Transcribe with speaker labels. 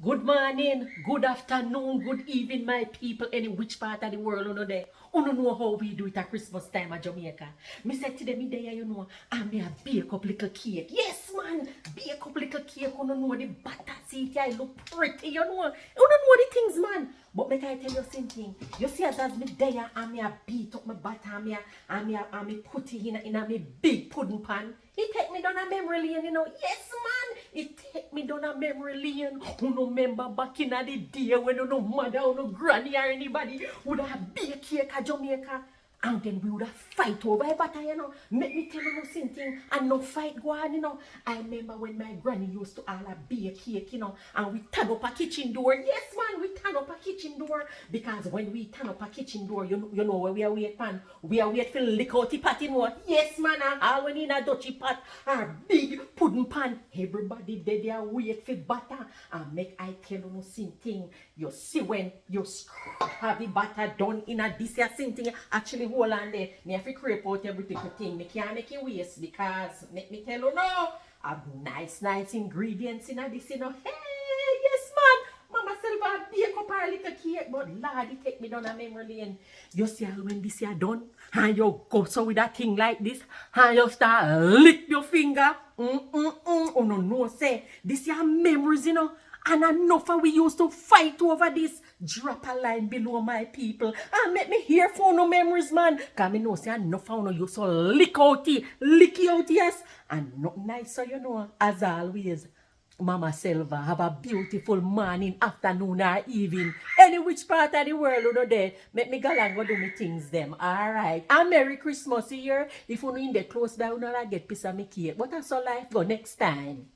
Speaker 1: Good morning, good afternoon, good evening, my people, any which part of the world you know there. You know how we do it at Christmas time at Jamaica. Me said to them, me there, you know, and me a bake up little cake. Yes, man, bake up little cake. You know the butter seat, I look pretty, you know. You don't know the things, man. But make I tell you something. You see, as me there, and me a beat up my butter, and me put it in a me big pudding pan. It take me down a memory lane, you know. Yes, man. It take me down a memory lane. Who no remember back in the day when no mother or no granny or anybody would have bake cake at Jamaica. And then we would have fight over a butter, you know. Make me tell you no thing and no fight go on, you know. I remember when my granny used to all a bake cake, you know, and we turn up a kitchen door. Yes, man, we turn up a kitchen door. Because when we turn up a kitchen door, you know where we are wait, man. We are wait for lick out the pot, you know. Yes, man, and all when in a dutchy pot, our big pudding pan. Everybody there, they are wait for butter. And make I tell you no thing. You see when you have the butter done in a this here thing, actually hold on there. Me have to create out every little thing. Me can't make it waste because make me tell you now, have nice ingredients in this, you know. Hey, yes, man. Mama Selva bake up her little cake, but Lord, it take me down a memory lane. You see how when this here done, and you go so with a thing like this, and you start lick your finger. Oh no, say this here memories, you know. And enough of we used to fight over this. Drop a line below my people. And make me hear for no memories, man. Because me know say enough of no used to lick out, yes. And not nicer, you know, as always. Mama Selva have a beautiful morning, afternoon, or evening. Any which part of the world you know there, make me go and go do me things them. Alright. And Merry Christmas here. If you know in the close by, you know I get piece of me cake. But that's all life go next time.